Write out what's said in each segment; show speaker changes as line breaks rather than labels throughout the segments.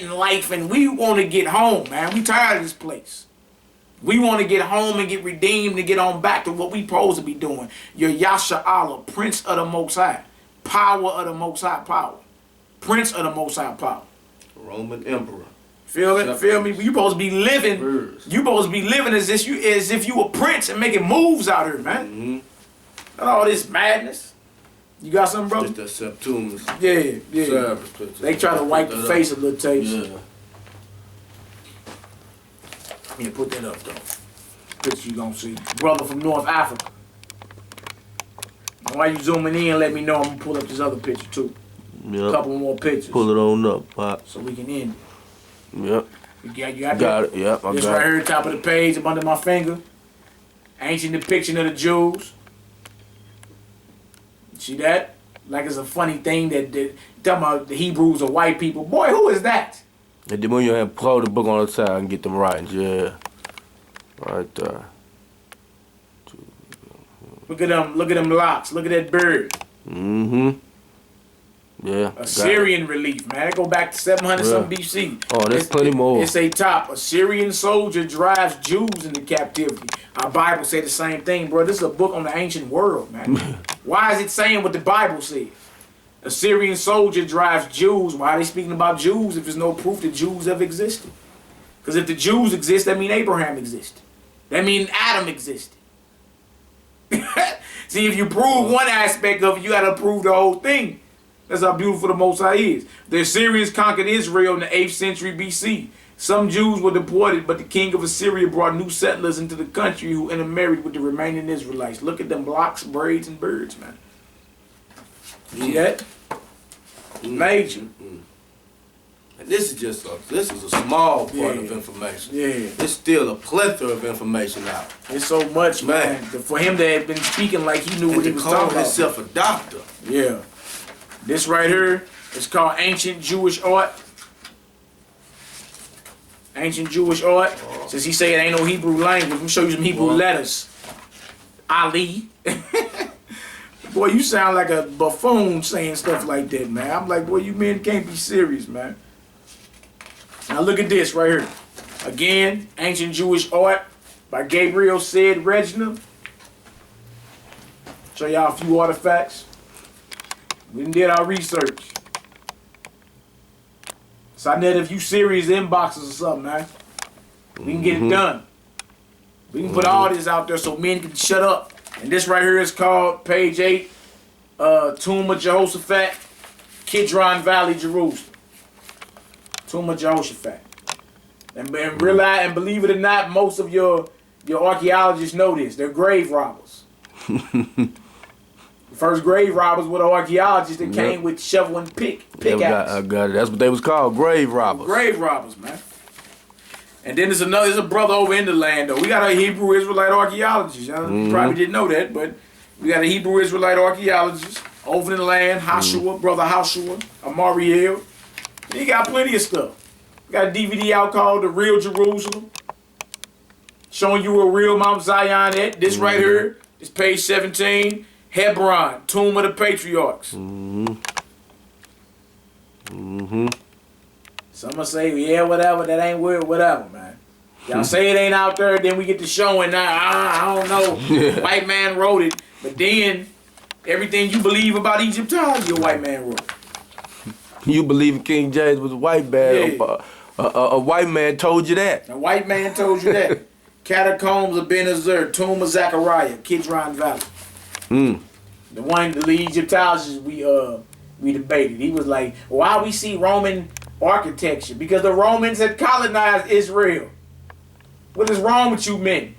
in life, and we want to get home, man. We tired of this place. We want to get home and get redeemed and get on back to what we supposed to be doing. Your Yasha Allah, Prince of the Most High, power of the Most High power, Prince of the Most High power,
Roman Emperor.
Feel it? Feel me? You supposed to be living. You supposed to be living as if you a prince and making moves out here, man.
Mm-hmm.
Not all this madness. You got something, brother?
Just that Septuagint.
Yeah. They try to wipe the face a little taste.
Yeah.
Yeah, put that up though. Picture you gonna see. Brother from North Africa. While you zooming in, let me know. I'm gonna pull up this other picture too.
Yep.
A couple more pictures.
Pull it on up, Pop.
So we can end it.
Yep.
You got
Got it. Yep, I
this
got
right
it.
here, top of the page, up under my finger. Ancient depiction of the Jews. See that? Like it's a funny thing that talking about the Hebrews are white people. Boy, who is that?
And then when you have pull the book on the side and get them writings, yeah. Right there.
Look at them locks. Look at that bird.
Mm-hmm. Yeah.
Assyrian relief, man. It go back to 700 something BC.
Oh, there's plenty more.
It's a top. Assyrian soldier drives Jews into captivity. Our Bible say the same thing, bro. This is a book on the ancient world, man. Why is it saying what the Bible says? Assyrian soldier drives Jews. Why are they speaking about Jews if there's no proof that Jews ever existed? Because if the Jews exist, that means Abraham existed. That means Adam existed. See, if you prove one aspect of it, you got to prove the whole thing. That's how beautiful the Most High is. The Assyrians conquered Israel in the 8th century BC. Some Jews were deported, but the king of Assyria brought new settlers into the country who intermarried with the remaining Israelites. Look at them blocks, braids, and birds, man. See that? Major.
And this is a small part of information.
Yeah.
It's still a plethora of information out.
It's so much, man. For him to have been speaking like he knew
And
what he
to
was
call
talking about.
himself a doctor.
Yeah. This right here is called ancient Jewish art. Ancient Jewish art. Since he say it ain't no Hebrew language, let me show you some Hebrew letters. Ali. Boy, you sound like a buffoon saying stuff like that, man. I'm like, boy, you men can't be serious, man. Now look at this right here. Again, ancient Jewish art by Gabriel Said Regina. Show y'all a few artifacts. We did our research. So I know if you serious inboxes or something, man, we can get it done. We can put all this out there so men can shut up. And this right here is called page 8, Tomb of Jehoshaphat, Kidron Valley, Jerusalem. Tomb of Jehoshaphat. And realize and believe it or not, most of your archaeologists know this. They're grave robbers. The first grave robbers were the archaeologists that came with shovel and pickaxe.
I got it. That's what they was called, grave robbers.
Grave robbers, man. And then there's a brother over in the land though. We got a Hebrew Israelite archaeologist. You probably didn't know that, but we got a Hebrew Israelite archaeologist over in the land, Hashua, brother Hashua, Amariel. He got plenty of stuff. We got a DVD out called The Real Jerusalem, showing you where real Mount Zion at. This right here is page 17, Hebron, Tomb of the Patriarchs. Some will say, yeah, whatever, that ain't weird, whatever, man. Y'all say it ain't out there, then we get to showing now. I don't know. White man wrote it, but then everything you believe about Egyptology, a white man wrote.
You believe King James was a white man?
Yeah.
A white man told you that.
A white man told you that. Catacombs of Ben Azur, Tomb of Zechariah, Kidron Valley. The one, the Egyptologists we debated. He was like, why we see Roman architecture? Because the Romans had colonized Israel. What is wrong with you men?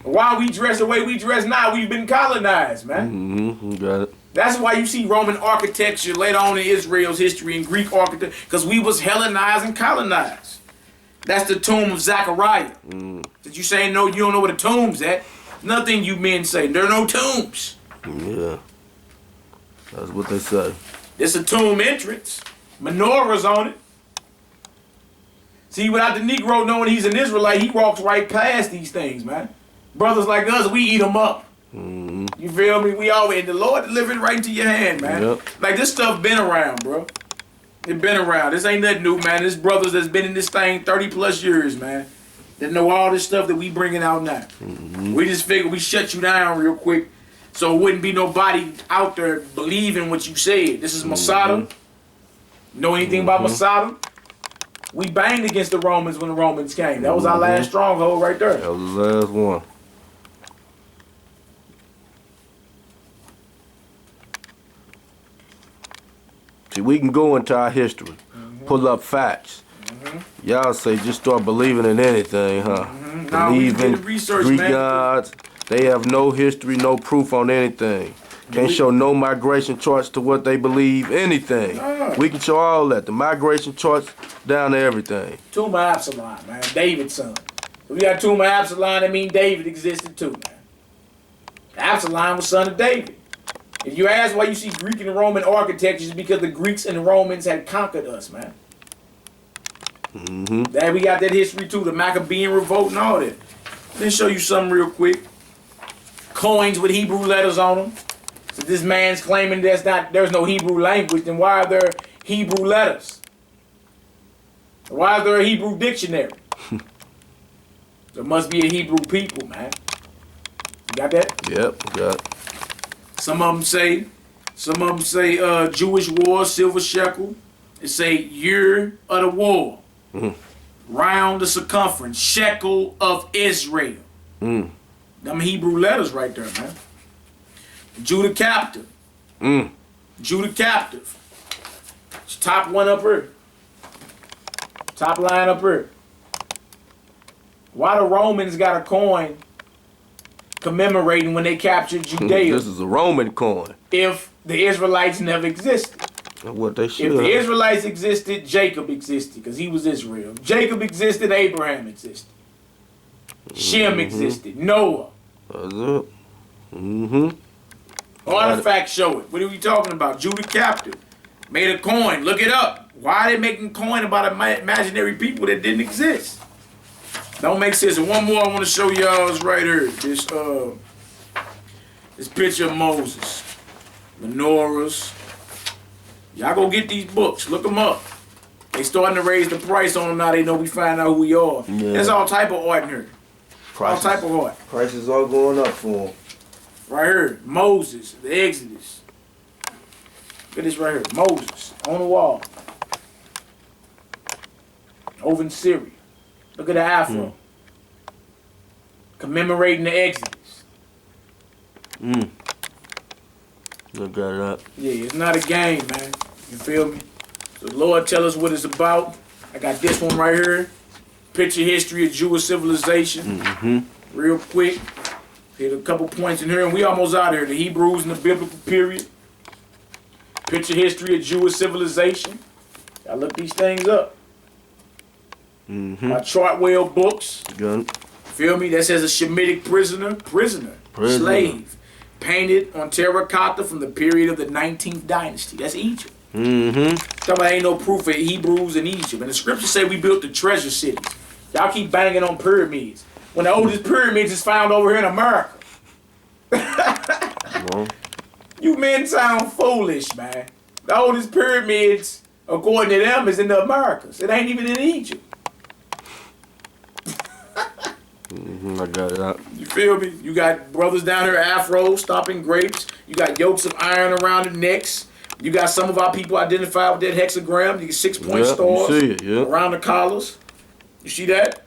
Why we dress the way we dress now? We've been colonized, man.
Got it.
That's why you see Roman architecture later on in Israel's history and Greek architecture, because we was Hellenized and colonized. That's the tomb of Zechariah. Did you say no? You don't know where the tomb's at? Nothing you men say. There are no tombs.
Yeah. That's what they say.
It's a tomb entrance. Menorahs on it. See, without the Negro knowing he's an Israelite, he walks right past these things, man. Brothers like us, we eat them up. You feel me? We always, the Lord delivered it right into your hand, man. Like this stuff been around, bro. It been around. This ain't nothing new, man. This brothers that's been in this thing 30 plus years, man. That know all this stuff that we bringing out now. We just figured we shut you down real quick so it wouldn't be nobody out there believing what you said. This is Masada. Know anything about Masada? We banged against the Romans when the Romans came. That was our last stronghold right there.
That was the last one. See, we can go into our history, pull up facts. Y'all say just start believing in anything, huh?
Nah, we
Believe in
did research,
Greek
man.
gods. They have no history, no proof on anything. Can't show no migration charts to what they believe, anything.
Nah.
We can show all that. The migration charts down to everything.
Tomb of Absalom, man. David's son. If we got Tomb of Absalom, that means David existed too, man. Absalom was son of David. If you ask why you see Greek and Roman architecture, it's because the Greeks and the Romans had conquered us, man. That we got that history too, the Maccabean revolt and all that. Let me show you something real quick. Coins with Hebrew letters on them. So this man's claiming there's no Hebrew language, then why are there Hebrew letters? Why is there a Hebrew dictionary? There must be a Hebrew people, man. You got that?
Yep, got it.
Some of them say Jewish war, silver shekel. They say year of the war. Round the circumference, shekel of Israel. Them Hebrew letters right there, man. Judah captive. Judah captive. It's top one up here. Top line up here. Why the Romans got a coin commemorating when they captured Judea
This is a Roman coin.
if the Israelites never existed?
What they should.
If the Israelites existed, Jacob existed because he was Israel. If Jacob existed, Abraham existed. Shem existed. Noah.
That's it.
Artifacts show it. What are we talking about? Judah captive. Made a coin. Look it up. Why are they making coin about imaginary people that didn't exist? Don't make sense. And one more I want to show y'all is right here. This picture of Moses. Menorahs. Y'all go get these books. Look them up. They starting to raise the price on them now. They know we find out who we are.
Yeah.
There's all type of art in here. All type of art.
Prices are going up for them.
Right here. Moses. The Exodus. Look at this right here. Moses. On the wall. Over in Syria. Look at the afro. Commemorating the Exodus.
Look at that.
Yeah, it's not a game, man. You feel me? So the Lord tell us what it's about. I got this one right here. Picture history of Jewish civilization. Real quick. Hit a couple points in here, and we almost out here. The Hebrews in the biblical period. Picture history of Jewish civilization. I look these things up. My Chartwell books.
Gun.
Feel me? That says a Shemitic prisoner. Slave. Painted on terracotta from the period of the 19th dynasty. That's Egypt. Talking about ain't no proof of Hebrews in Egypt. And the scriptures say we built the treasure cities. Y'all keep banging on pyramids. When the oldest pyramids is found over here in America. You men sound foolish, man. The oldest pyramids, according to them, is in the Americas. It ain't even in Egypt.
I got it.
You feel me? You got brothers down here, afro, stomping grapes. You got yokes of iron around the necks. You got some of our people identified with that hexagram. You get 6-point stars
you see it,
around the collars. You see that?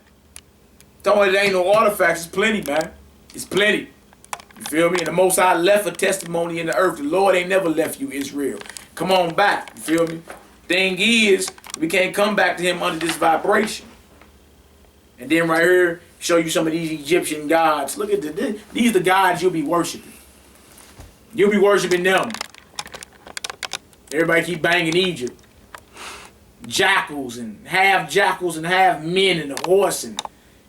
Tell me there ain't no artifacts. It's plenty, man. It's plenty. You feel me? And the Most High left a testimony in the earth. The Lord ain't never left you, Israel. Come on back. You feel me? Thing is, we can't come back to him under this vibration. And then right here, show you some of these Egyptian gods. Look at these are the gods you'll be worshiping. You'll be worshiping them. Everybody keep banging Egypt. Jackals and half men and a horse and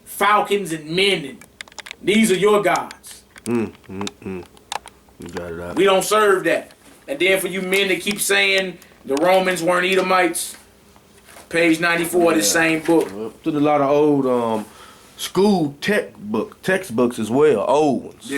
falcons and men. And these are your gods.
You got it out.
We don't serve that. And then for you men that keep saying the Romans weren't Edomites, page 94 of this same book.
Did a lot of old school textbooks as well, old ones.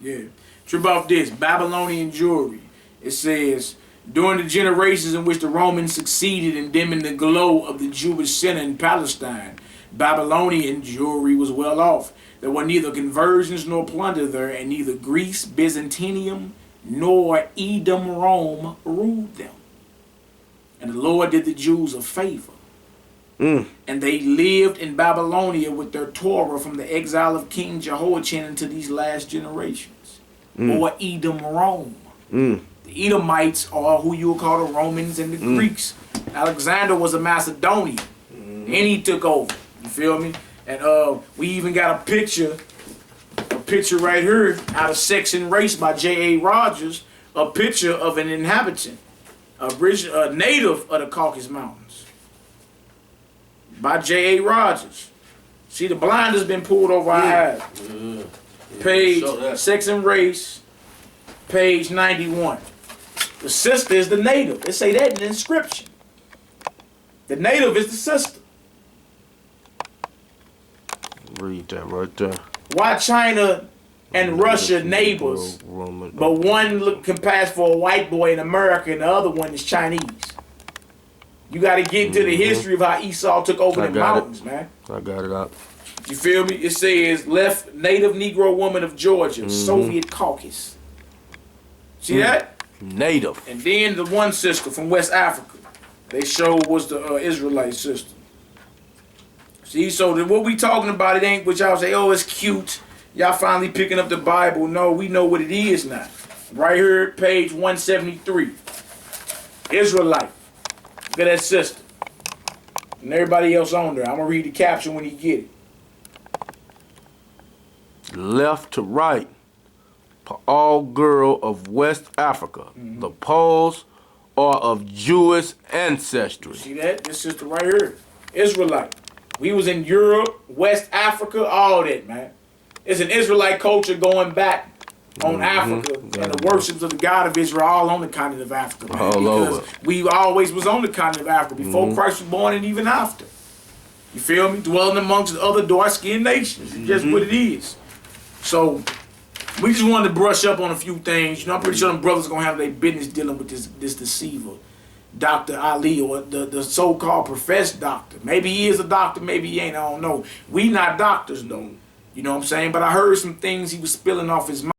Yeah. Trip off this Babylonian jewelry. It says During the generations in which the Romans succeeded in dimming the glow of the Jewish center in Palestine, Babylonian Jewry was well off. There were neither conversions nor plunder there, and neither Greece, Byzantium, nor Edom, Rome ruled them. And the Lord did the Jews a favor. And they lived in Babylonia with their Torah from the exile of King Jehoiachin into these last generations. Or Edom, Rome. The Edomites are who you would call the Romans and the Greeks. Alexander was a Macedonian. And he took over. You feel me? And we even got a picture right here out of Sex and Race by J.A. Rogers, a picture of an inhabitant, a native of the Caucasus Mountains, by J.A. Rogers. See, the blind has been pulled over our eyes. Page, Sex and Race, page 91. The sister is the native. They say that in the inscription. The native is the sister.
Read that right there.
Why China and Russia neighbors, but one can pass for a white boy in America and the other one is Chinese? You got to get into the history of how Esau took over the mountains, man.
I got it out.
You feel me? It says left native Negro woman of Georgia, Soviet Caucasus. See that?
Native.
And then the one sister from West Africa, they showed was the Israelite sister. See, so what we talking about, it ain't what y'all say, oh, it's cute. Y'all finally picking up the Bible. No, we know what it is now. Right here, page 173. Israelite. Look at that sister. And everybody else on there. I'm going to read the caption when you get it.
Left to right. All girl of West Africa. The Poles are of Jewish ancestry.
See that? This sister right here. Israelite. We was in Europe, West Africa, all that, man. It's an Israelite culture going back on Africa and the worships of the God of Israel all on the continent of Africa, man.
All
because
over.
we always was on the continent of Africa before Christ was born and even after. You feel me? Dwelling amongst the other dark-skinned nations. It's just what it is. So we just wanted to brush up on a few things. You know, I'm pretty sure them brothers are going to have their business dealing with this deceiver. Dr. Ali, or the so-called professed doctor. Maybe he is a doctor, maybe he ain't, I don't know. We not doctors though. You know what I'm saying? But I heard some things he was spilling off his mouth.